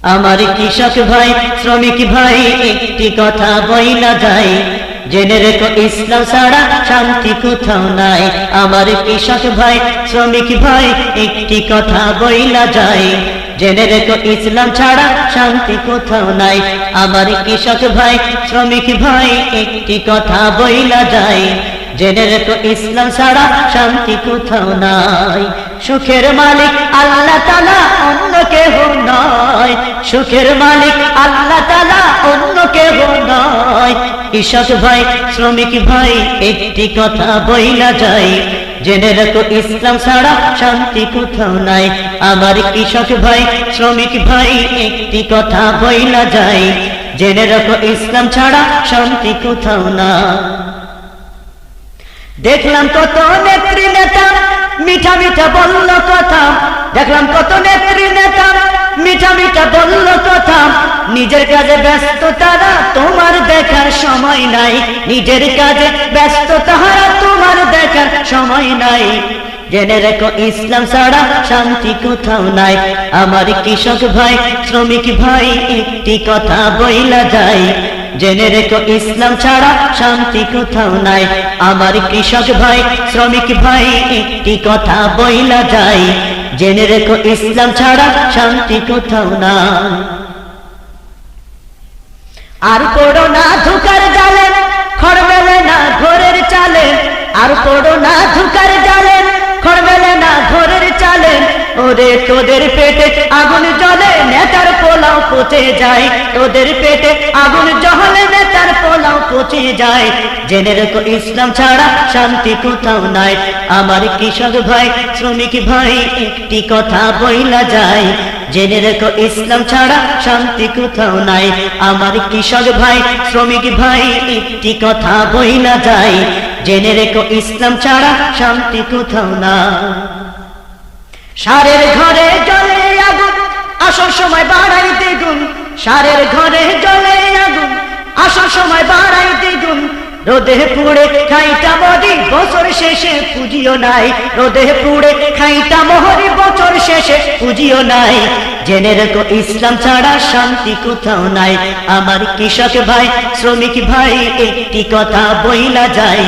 আমার কৃষক ভাই শ্রমিক ভাই একটি কথা বইলা যায়, জেনে রেখো ইসলাম ছাড়া শান্তি কোথাও নাই। আমার কৃষক ভাই শ্রমিক ভাই একটি কথা বইলা যায়, জেনে রেখো ইসলাম ছাড়া শান্তি কোথাও নাই। আমার কৃষক ভাই শ্রমিক ভাই একটি কথা বইলা যায়, জেনে রেখো ইসলাম ছাড়া শান্তি কোথাও নাই। সুখের মালিক আল্লাহ তাআলা, অন্য কেহ নয়। সুখের মালিক আল্লাহ তাআলা, অন্য কেহ নয়। কৃষক ভাই শ্রমিক ভাই একটি কথা বইলা যায়, জেনে রাখো ইসলাম ছাড়া শান্তি কোথাও নাই। আমার কৃষক ভাই শ্রমিক ভাই একটি কথা বইলা যায়, জেনে রাখো ইসলাম ছাড়া শান্তি কোথাও না। দেখলাম কত নেত্রী নেতা মিঠা মিঠা বলল কথা, দেখলাম কত নেত্রী নেতা মিঠা মিঠা বলল কথা। নিজের কাজে ব্যস্ত তারা, তোমার দেখার সময় নাই। নিজের কাজে ব্যস্ত তারা, তোমার দেখার সময় নাই। জেনে রেখো ইসলাম ছাড়া শান্তি কোথাও নাই। আমার কৃষক ভাই শ্রমিক ভাই একটি কথা বইলা যায়, জেনে রেখো ইসলাম ছাড়া শান্তি কোথাও নাই। আমার কৃষক ভাই শ্রমিক ভাই একটি কথা বইলা যায়, জেনে রেখো ইসলাম ছাড়া শান্তি কোথাও নাই। আর পড়ো না ধোঁকার জালে, খড় মেলে না ঘরের চালে। আর পড়ো না ধোঁকার জালে, খড় মেলে না ঘরের চালে। ওরে তোদের পেটে আগুন জ্বলে, নেতার পোলাও পচে যায়। তোদের পেটে আগুন জ্বলে, নেতার পোলাও পচে যায়। জেনে রেখো ইসলাম ছাড়া শান্তি কোথাও নাই। আমার কৃষক ভাই শ্রমিক ভাই একটি কথা বইলা যায়, জেনে রেখো ইসলাম ছাড়া শান্তি কোথাও নাই। আমার কৃষক ভাই শ্রমিক ভাই একটি কথা বইলা যায়, জেনে রেখো ইসলাম ছাড়া শান্তি কোথাও না। সারের ঘরে জ্বলে আগুন, আসল সময় বাড়াই দ্বিগুণ। সারের ঘরে জ্বলে আগুন, আসল সময় বাড়াই দ্বিগুণ। রোদে পুড়ে খাইটা মরি, বছর শেষে পুজিও নাই। রোদে পুড়ে খাইটা মরি, বছর শেষে পুজিও নাই। জেনে রেখো ইসলাম ছাড়া শান্তি কোথাও নাই। আমার কৃষক ভাই শ্রমিক ভাই একটি কথা বইলা যায়,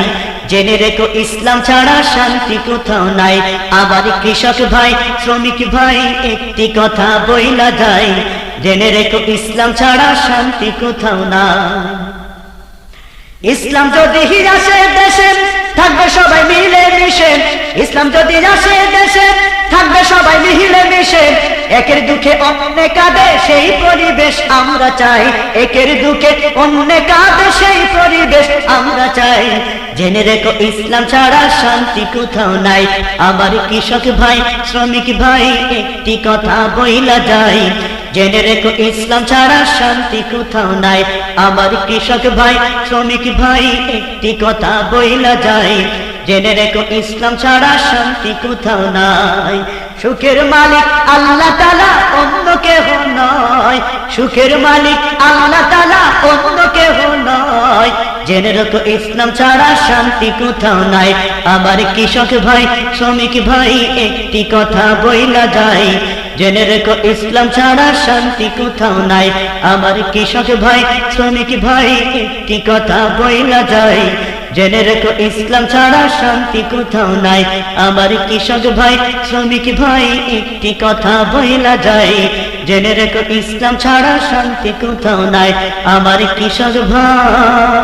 জেনে রেখো ইসলাম ছাড়া শান্তি কোথাও নাই। আমার কৃষক ভাই শ্রমিক ভাই একটি কথা বইলা যায়, জেনে রেখো ইসলাম ছাড়া শান্তি কোথাও না। ইসলাম যদি আসে দেশে, থাকবে সবাই মিলে মিশে। ইসলাম যদি আসে দেশে, থাকবে সবাই মিলে মিশে। একের দুঃখে অন্যে কাঁদে, সেই পরিবেশ আমরা চাই। একের দুঃখে অন্যে কাঁদে, সেই পরিবেশ আমরা চাই। জেনে রেখো ইসলাম ছাড়া শান্তি কোথাও নাই। আমার কৃষক ভাই শ্রমিক ভাই একটি কথা বইলা যায়, জেনে রেখো ইসলাম ছাড়া শান্তি কোথাও নাই। আমার কৃষক ভাই শ্রমিক ভাই একটি কথা বইলা যায়, জেনে রেখো ইসলাম ছাড়া শান্তি কোথাও নাই। সুখের মালিক আল্লাহ তাআলা, অন্য কেহ নয়। সুখের মালিক আল্লাহ তাআলা, অন্য কেহ নয়। জেনে রেখো ইসলাম ছাড়া শান্তি কোথাও নাই। আমার কৃষক ভাই শ্রমিক ভাই একটি কথা বইলা যায়, জেনে রেখো ইসলাম ছাড়া শান্তি কোথাও নাই। আমার কৃষক ভাই শ্রমিক ভাই একটি কথা বইলা যায়, জেনে রেখো ইসলাম ছাড়া শান্তি কোথাও নাই। আমার কৃষক ভাই শ্রমিক ভাই একটি কথা বইলা যায়, জেনে রেখো ইসলাম ছাড়া শান্তি কোথাও নাই। আমার কৃষক ভাই